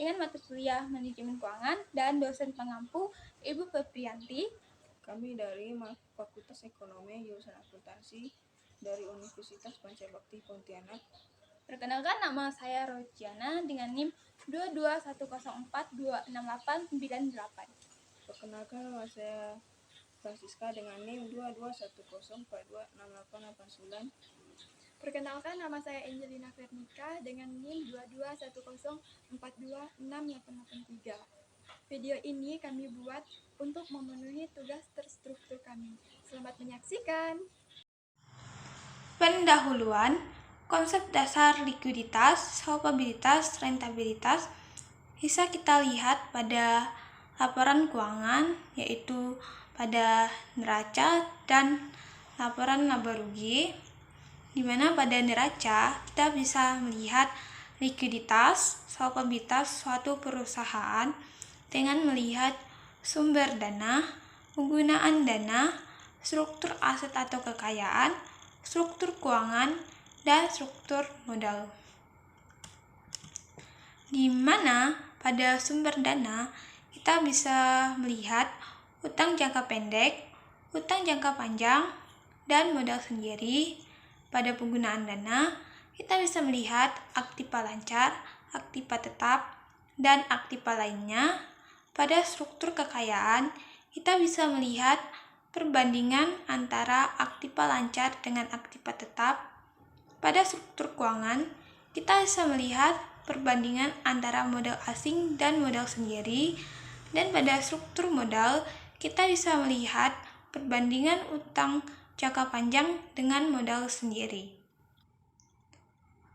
dengan mata kuliah Manajemen Keuangan dan dosen pengampu Ibu Febrianti. Kami dari Fakultas Ekonomi jurusan Akuntansi dari Universitas Pancabakti Pontianak. Perkenalkan, nama saya Rojiana dengan NIM 22104268898. Perkenalkan, nama saya Francisca dengan NIM 22104268889. Perkenalkan, nama saya Angelina Vernika dengan NIM 2210424268883. Video ini kami buat untuk memenuhi tugas terstruktur kami. Selamat menyaksikan. Pendahuluan, konsep dasar likuiditas, solvabilitas, rentabilitas bisa kita lihat pada laporan keuangan, yaitu pada neraca dan laporan laba rugi, di mana pada neraca kita bisa melihat likuiditas, solvabilitas suatu perusahaan dengan melihat sumber dana, penggunaan dana, struktur aset atau kekayaan, struktur keuangan, dan struktur modal. Di mana pada sumber dana kita bisa melihat utang jangka pendek, utang jangka panjang, dan modal sendiri. Pada penggunaan dana, kita bisa melihat aktiva lancar, aktiva tetap, dan aktiva lainnya. Pada struktur kekayaan, kita bisa melihat perbandingan antara aktiva lancar dengan aktiva tetap. Pada struktur keuangan, kita bisa melihat perbandingan antara modal asing dan modal sendiri. Dan pada struktur modal, kita bisa melihat perbandingan utang jangka panjang dengan modal sendiri.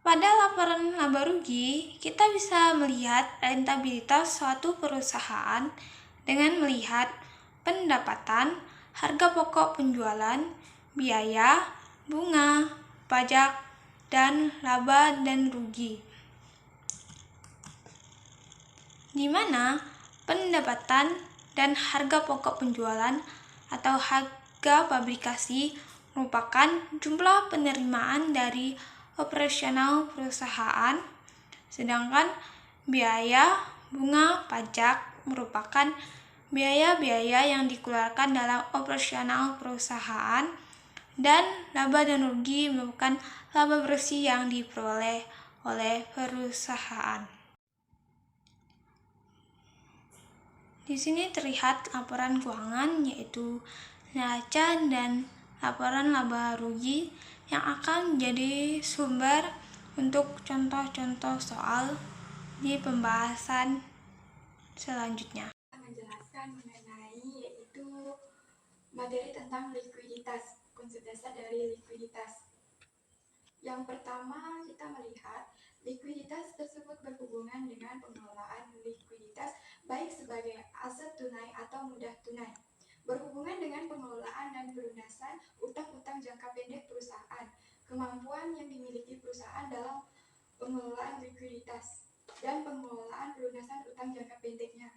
Pada laporan laba rugi, kita bisa melihat rentabilitas suatu perusahaan dengan melihat pendapatan, harga pokok penjualan, biaya, bunga, pajak, dan laba dan rugi. Di mana pendapatan dan harga pokok penjualan atau harga pabrikasi merupakan jumlah penerimaan dari operasional perusahaan, sedangkan biaya, bunga, pajak merupakan biaya-biaya yang dikeluarkan dalam operasional perusahaan, dan laba dan rugi merupakan laba bersih yang diperoleh oleh perusahaan. Di sini terlihat laporan keuangan, yaitu neraca dan laporan laba rugi yang akan menjadi sumber untuk contoh-contoh soal di pembahasan selanjutnya. Menjelaskan mengenai yaitu materi tentang likuiditas, konsep dasar dari likuiditas. Yang pertama, kita melihat likuiditas tersebut berhubungan dengan pengelolaan likuiditas baik sebagai aset tunai atau mudah tunai, berhubungan dengan pengelolaan dan pelunasan utang-utang jangka pendek perusahaan, kemampuan yang dimiliki perusahaan dalam pengelolaan likuiditas, dan pengelolaan pelunasan utang jangka pendeknya.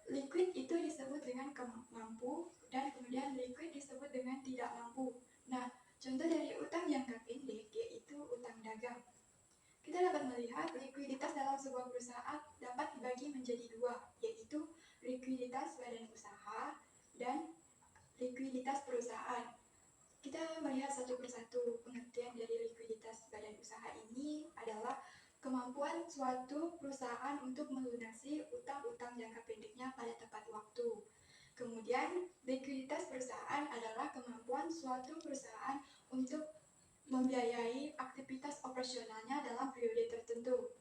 Liquid itu disebut dengan mampu, dan kemudian liquid disebut dengan tidak mampu. Nah, contoh dari utang jangka pendek yaitu utang dagang. Kita dapat melihat likuiditas dalam sebuah perusahaan dapat dibagi menjadi dua, yaitu likuiditas badan usaha dan likuiditas perusahaan. Kita melihat satu persatu. Pengertian dari likuiditas badan usaha ini adalah kemampuan suatu perusahaan untuk melunasi utang-utang jangka pendeknya pada tepat waktu. Kemudian, likuiditas perusahaan adalah kemampuan suatu perusahaan untuk membiayai aktivitas operasionalnya dalam periode tertentu.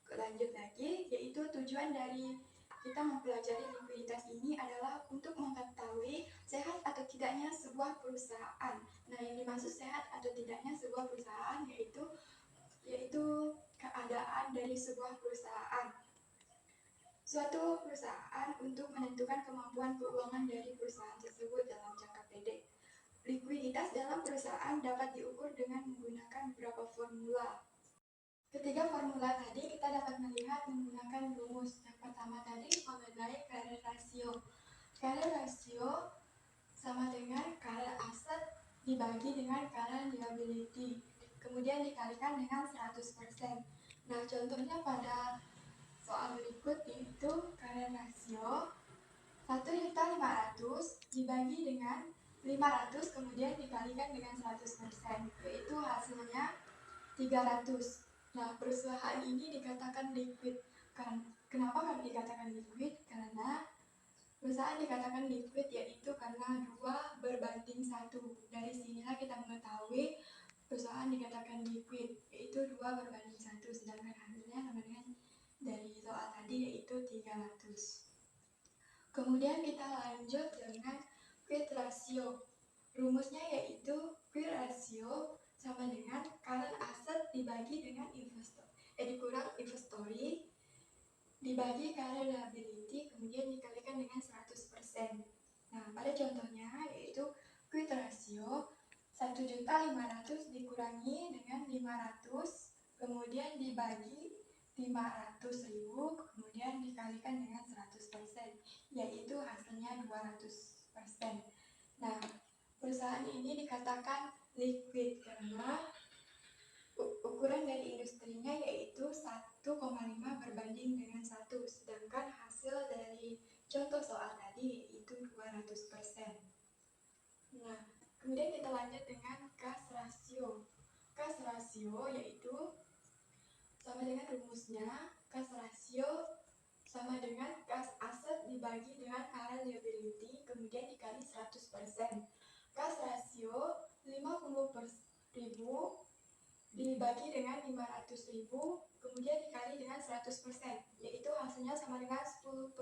Lanjut lagi, yaitu tujuan dari kita mempelajari likuiditas ini adalah untuk mengetahui sehat atau tidaknya sebuah perusahaan. Nah, yang dimaksud sehat atau tidaknya sebuah perusahaan yaitu keadaan dari sebuah perusahaan. Suatu perusahaan untuk menentukan kemampuan keuangan dari perusahaan tersebut dalam jangka pendek. Likuiditas dalam perusahaan dapat diukur dengan menggunakan beberapa formula. Ketiga formula tadi kita dapat melihat menggunakan rumus. Yang pertama tadi mengenai current ratio. Current ratio sama dengan current asset dibagi dengan current liability, kemudian dikalikan dengan 100%. Nah, contohnya pada yaitu current ratio 1.500.000 dibagi dengan 500 kemudian dikalikan dengan 100%, yaitu hasilnya 300. Nah, perusahaan ini dikatakan liquid. Kenapa kami dikatakan liquid? Karena perusahaan dikatakan liquid yaitu karena 2:1. Dari sinilah kita mengetahui perusahaan dikatakan liquid, yaitu 2:1, sedangkan hasilnya sama dengan dari soal tadi yaitu 300. Kemudian kita lanjut dengan quit ratio. Rumusnya yaitu quit ratio sama dengan current asset dibagi dengan dikurang inventory dibagi current liability kemudian dikalikan dengan 100%. Nah, pada contohnya yaitu quit ratio 1.500.000 dikurangi dengan 500 kemudian dibagi 500.000 kemudian dikalikan dengan 100%, yaitu hasilnya 200%. Nah, perusahaan ini dikatakan liquid karena ukuran dari industrinya yaitu 1,5 berbanding dengan 1, sedangkan hasil dari contoh soal tadi yaitu 200%. Nah, kemudian kita lanjut dengan cash ratio. Cash ratio yaitu sama dengan rumusnya, cash ratio sama dengan cash asset dibagi dengan current liability kemudian dikali 100%. Cash ratio 50.000 dibagi dengan 500.000 kemudian dikali dengan 100%, yaitu hasilnya sama dengan 10%.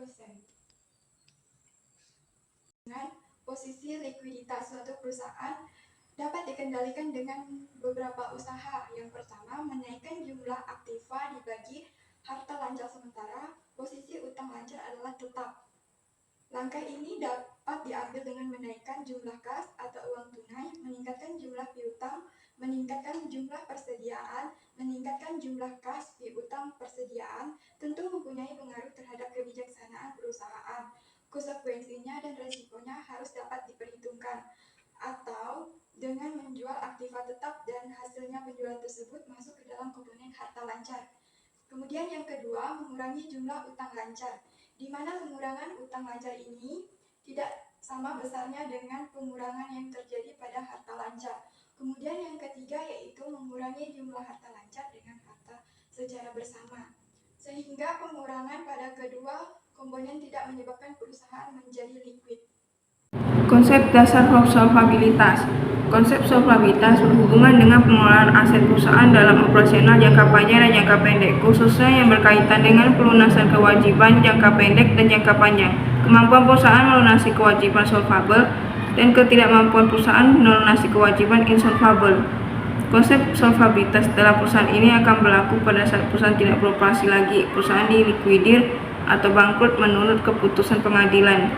Dengan posisi likuiditas suatu perusahaan dapat dikendalikan dengan beberapa usaha. Yang pertama, menaikkan jumlah aktiva dibagi harta lancar sementara. Posisi utang lancar adalah tetap. Langkah ini dapat diambil dengan menaikkan jumlah kas atau uang tunai, meningkatkan jumlah piutang, meningkatkan jumlah persediaan, meningkatkan jumlah kas piutang persediaan, tentu mempunyai pengaruh terhadap kebijaksanaan perusahaan. Konsekuensinya dan resikonya harus dapat diperhitungkan. Atau dengan menjual aktiva tetap dan hasilnya penjualan tersebut masuk ke dalam komponen harta lancar. Kemudian yang kedua, mengurangi jumlah utang lancar, di mana pengurangan utang lancar ini tidak sama besarnya dengan pengurangan yang terjadi pada harta lancar. Kemudian yang ketiga yaitu mengurangi jumlah harta lancar dengan harta secara bersama, sehingga pengurangan pada kedua komponen tidak menyebabkan perusahaan menjadi liquid. Konsep dasar solvabilitas. Konsep solvabilitas berhubungan dengan pengelolaan aset perusahaan dalam operasional jangka panjang dan jangka pendek, khususnya yang berkaitan dengan pelunasan kewajiban jangka pendek dan jangka panjang, kemampuan perusahaan melunasi kewajiban solvable, dan ketidakmampuan perusahaan melunasi kewajiban insolvable. Konsep solvabilitas dalam perusahaan ini akan berlaku pada saat perusahaan tidak beroperasi lagi, perusahaan dilikuidir atau bangkrut menurut keputusan pengadilan.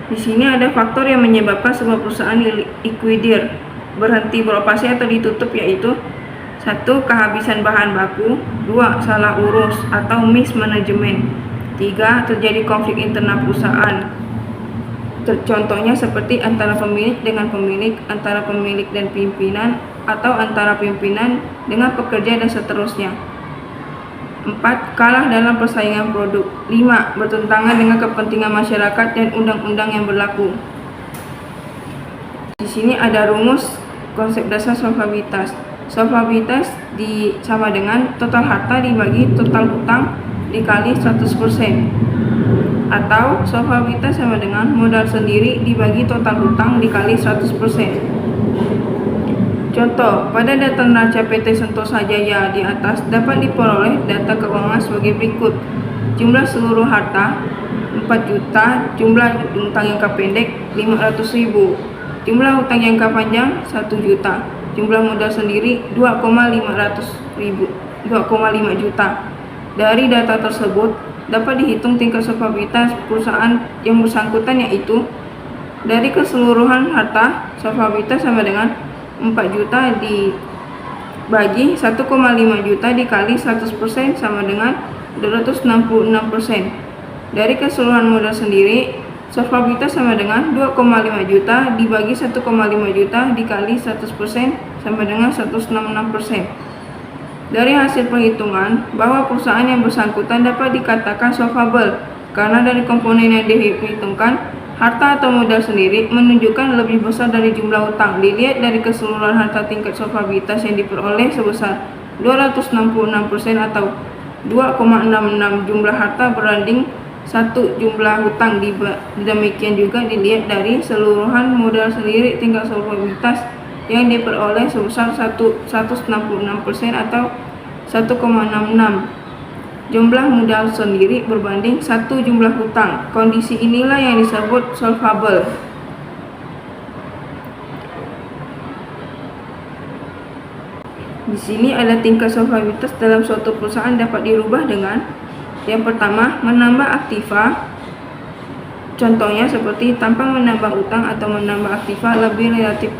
Di sini ada faktor yang menyebabkan sebuah perusahaan dilikuidir, berhenti beroperasi atau ditutup, yaitu 1. Kehabisan bahan baku, 2. Salah urus atau mismanagement, 3. Terjadi konflik internal perusahaan. Contohnya seperti antara pemilik dengan pemilik, antara pemilik dan pimpinan, atau antara pimpinan dengan pekerja dan seterusnya. 4. Kalah dalam persaingan produk. 5. Bertentangan dengan kepentingan masyarakat dan undang-undang yang berlaku. Di sini ada rumus konsep dasar solvabilitas. Solvabilitas sama dengan total harta dibagi total hutang dikali 100%. Atau solvabilitas sama dengan modal sendiri dibagi total hutang dikali 100%. Contoh, pada data neraca PT Sentosa Jaya di atas dapat diperoleh data keuangan sebagai berikut. Jumlah seluruh harta 4 juta, jumlah hutang jangka pendek 500.000, jumlah hutang jangka panjang 1 juta, jumlah modal sendiri 2,5 juta. Dari data tersebut dapat dihitung tingkat solvabilitas perusahaan yang bersangkutan, yaitu dari keseluruhan harta solvabilitas sama dengan 4 juta dibagi 1,5 juta dikali 100% sama dengan 266%. Dari keseluruhan modal sendiri, solvabilitas sama dengan 2,5 juta dibagi 1,5 juta dikali 100% sama dengan 166%. Dari hasil perhitungan, bahwa perusahaan yang bersangkutan dapat dikatakan solvable karena dari komponen yang diperhitungkan, harta atau modal sendiri menunjukkan lebih besar dari jumlah utang. Dilihat dari keseluruhan harta, tingkat solvabilitas yang diperoleh sebesar 266% atau 2,66 jumlah harta berbanding 1 jumlah hutang. Demikian juga dilihat dari seluruhan modal sendiri, tingkat solvabilitas yang diperoleh sebesar 166% atau 1,66 jumlah modal sendiri berbanding 1 jumlah hutang. Kondisi inilah yang disebut solvable. Di sini ada tingkat solvabilitas dalam suatu perusahaan dapat dirubah dengan yang pertama, menambah aktiva. Contohnya seperti tanpa menambah utang atau menambah aktiva relatif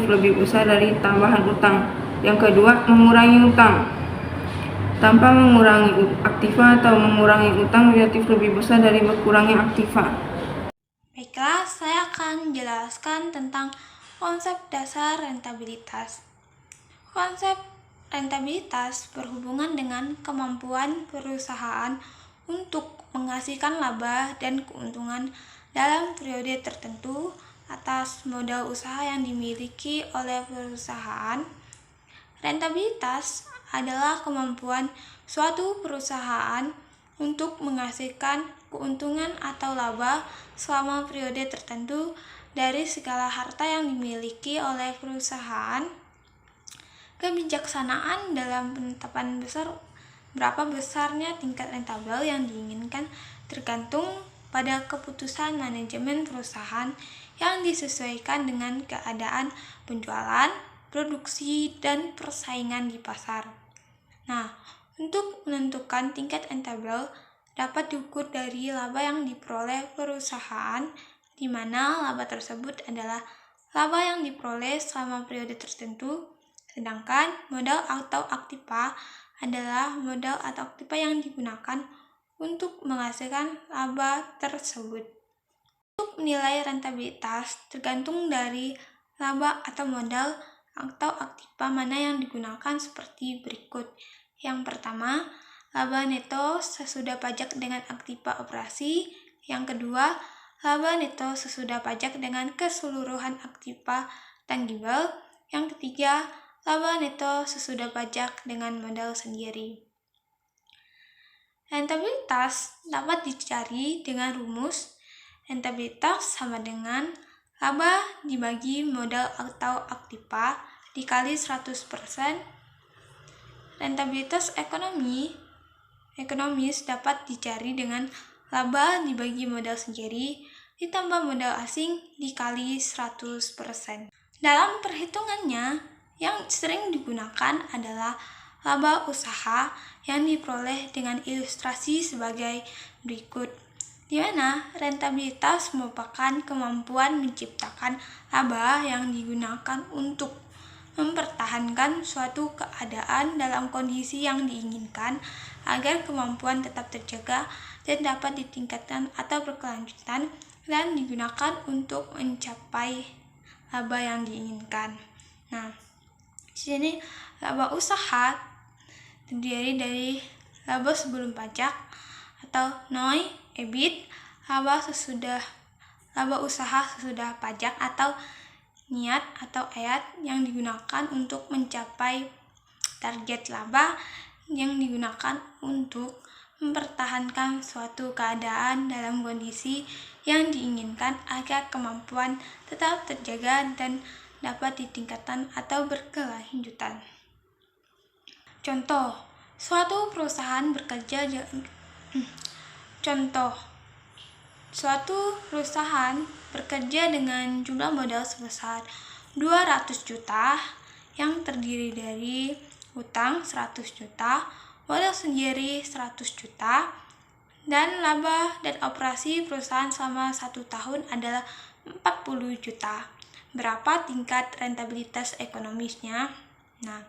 lebih besar dari tambahan utang. Yang kedua, mengurangi utang. Tanpa mengurangi aktiva atau mengurangi utang relatif lebih besar dari berkurangnya aktiva. Baiklah, saya akan menjelaskan tentang konsep dasar rentabilitas. Konsep rentabilitas berhubungan dengan kemampuan perusahaan untuk menghasilkan laba dan keuntungan dalam periode tertentu atas modal usaha yang dimiliki oleh perusahaan. Rentabilitas adalah kemampuan suatu perusahaan untuk menghasilkan keuntungan atau laba selama periode tertentu dari segala harta yang dimiliki oleh perusahaan. Kebijaksanaan dalam penetapan berapa besarnya tingkat rentabel yang diinginkan tergantung pada keputusan manajemen perusahaan yang disesuaikan dengan keadaan penjualan, produksi, dan persaingan di pasar. Nah, untuk menentukan tingkat rentabel dapat diukur dari laba yang diperoleh perusahaan, di mana laba tersebut adalah laba yang diperoleh selama periode tertentu. Sedangkan modal atau aktiva adalah modal atau aktiva yang digunakan untuk menghasilkan laba tersebut. Untuk menilai rentabilitas tergantung dari laba atau modal atau aktiva mana yang digunakan seperti berikut. Yang pertama, laba neto sesudah pajak dengan aktiva operasi. Yang kedua, laba neto sesudah pajak dengan keseluruhan aktiva tangible. Yang ketiga, laba neto sesudah pajak dengan modal sendiri. Rentabilitas dapat dicari dengan rumus rentabilitas sama dengan laba dibagi modal atau aktiva dikali 100%. Rentabilitas ekonomis dapat dicari dengan laba dibagi modal sendiri ditambah modal asing dikali 100%. Dalam perhitungannya, yang sering digunakan adalah laba usaha yang diperoleh dengan ilustrasi sebagai berikut, di mana rentabilitas merupakan kemampuan menciptakan laba yang digunakan untuk mempertahankan suatu keadaan dalam kondisi yang diinginkan agar kemampuan tetap terjaga dan dapat ditingkatkan atau berkelanjutan dan digunakan untuk mencapai laba yang diinginkan. Nah, di sini laba usaha terdiri dari laba sebelum pajak atau NOI, EBIT, laba usaha sesudah pajak atau niat atau ayat yang digunakan untuk mencapai target laba yang digunakan untuk mempertahankan suatu keadaan dalam kondisi yang diinginkan agar kemampuan tetap terjaga dan dapat ditingkatkan atau berkelanjutan. Contoh, suatu perusahaan bekerja dengan jumlah modal sebesar 200 juta yang terdiri dari utang 100 juta, modal sendiri 100 juta, dan laba dan operasi perusahaan selama 1 tahun adalah 40 juta. Berapa tingkat rentabilitas ekonomisnya? Nah,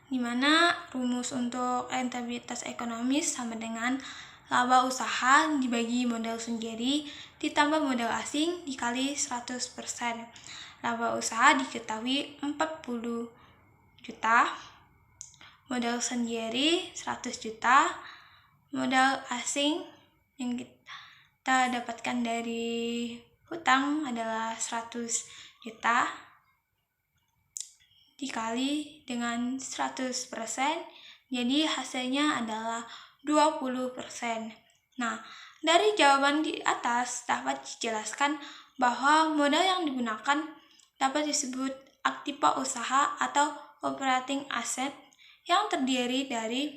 di mana rumus untuk rentabilitas ekonomis sama dengan laba usaha dibagi modal sendiri ditambah modal asing dikali 100%. Laba usaha diketahui 40 juta modal sendiri 100 juta, modal asing yang kita dapatkan dari hutang adalah 100 juta dikali dengan 100%, jadi hasilnya adalah 20%. Nah, dari jawaban di atas dapat dijelaskan bahwa modal yang digunakan dapat disebut aktiva usaha atau operating asset yang terdiri dari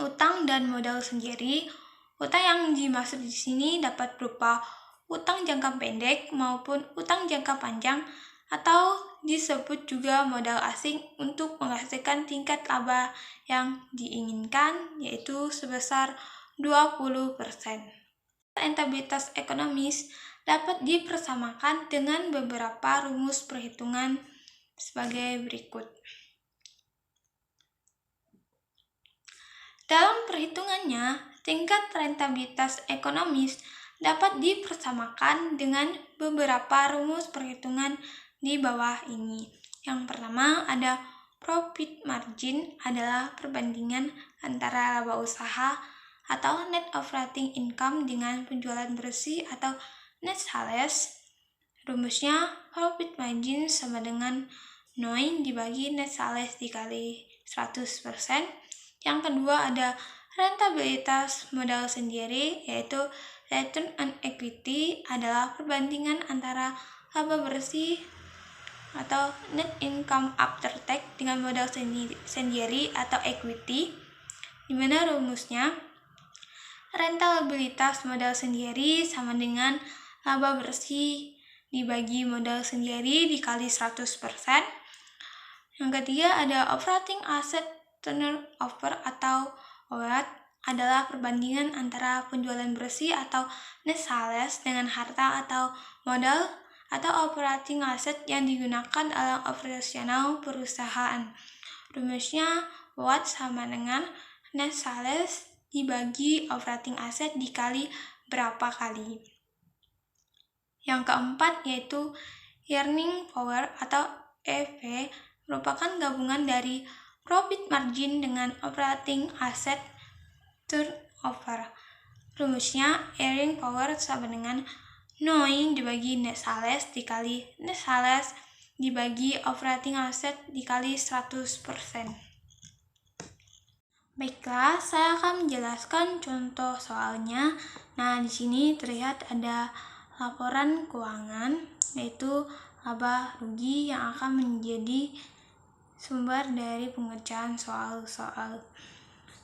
utang dan modal sendiri. Utang yang dimaksud di sini dapat berupa utang jangka pendek maupun utang jangka panjang, atau disebut juga modal asing untuk menghasilkan tingkat laba yang diinginkan, yaitu sebesar 20%. Rentabilitas ekonomis dapat dipersamakan dengan beberapa rumus perhitungan sebagai berikut. Dalam perhitungannya, tingkat rentabilitas ekonomis dapat dipersamakan dengan beberapa rumus perhitungan di bawah ini. Yang pertama ada profit margin, adalah perbandingan antara laba usaha atau net operating income dengan penjualan bersih atau net sales. Rumusnya profit margin sama dengan NOI dibagi net sales dikali 100%. Yang kedua ada rentabilitas modal sendiri, yaitu return on equity, adalah perbandingan antara laba bersih atau net income after tax dengan modal sendiri atau equity, di mana rumusnya rentabilitas modal sendiri sama dengan laba bersih dibagi modal sendiri dikali 100%. Yang ketiga ada operating asset turnover atau OAT, adalah perbandingan antara penjualan bersih atau net sales dengan harta atau modal atau operating asset yang digunakan dalam operasional perusahaan. Rumusnya OAT sama dengan net sales dibagi operating asset dikali berapa kali. Yang keempat yaitu earning power atau EV, merupakan gabungan dari profit margin dengan operating asset turnover. Rumusnya earning power sama dengan NOI dibagi net sales dikali net sales dibagi operating asset dikali 100%. Baiklah, saya akan menjelaskan contoh soalnya. Nah, di sini terlihat ada laporan keuangan, yaitu laba rugi yang akan menjadi sumber dari pengerjaan soal-soal.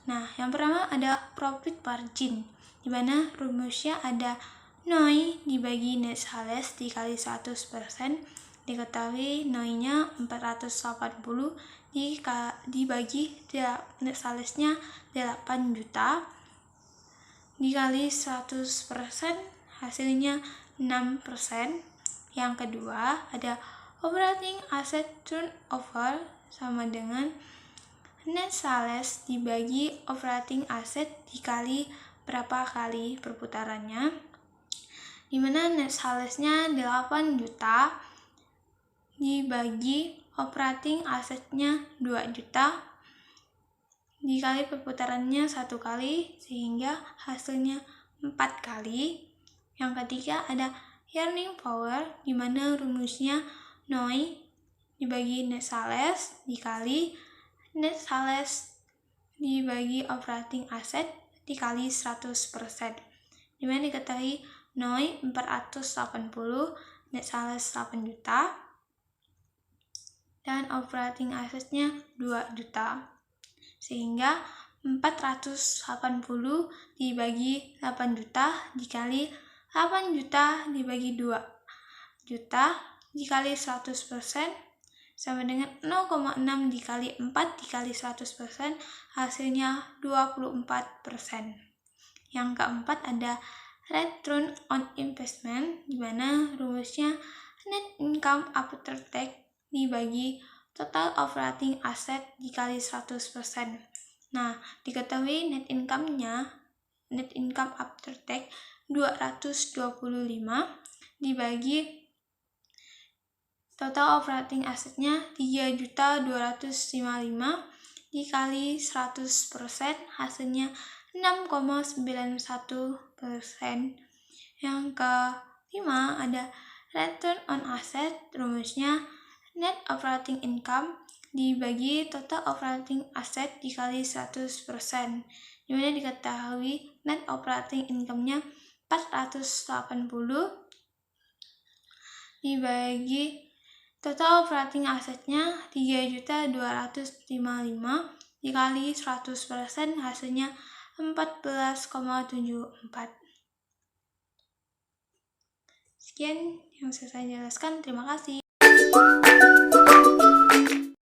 Nah, yang pertama ada profit margin, di mana rumusnya ada NOI dibagi net sales dikali 100%, diketahui NOI-nya 480 dibagi net salesnya 8 juta dikali 100%, hasilnya 6%. Yang kedua ada operating asset turnover sama dengan net sales dibagi operating asset dikali berapa kali perputarannya, dimana net salesnya 8 juta dibagi operating assetnya 2 juta dikali perputarannya 1 kali, sehingga hasilnya 4 kali. Yang ketiga ada earning power, di mana rumusnya NOI dibagi net sales dikali net sales dibagi operating asset dikali 100%, di mana diketahui NOI 480, net sales 8 juta dan operating assetnya 2 juta, sehingga 480 dibagi 8 juta dikali 8 juta dibagi 2 juta dikali 100% sama dengan 0,6 dikali 4 dikali 100%, hasilnya 24%. Yang keempat ada return on investment, di mana rumusnya net income after tax dibagi total operating asset dikali 100%. Nah, diketahui net income after tax 225 dibagi total operating assetnya 3.255 dikali 100% hasilnya 6,91%. Yang kelima ada return on asset, rumusnya net operating income dibagi total operating asset dikali 100%. Dimana diketahui net operating income-nya 480 dibagi total operating assetnya 3.255 dikali 100% hasilnya 14,74. Sekian yang saya jelaskan, terima kasih.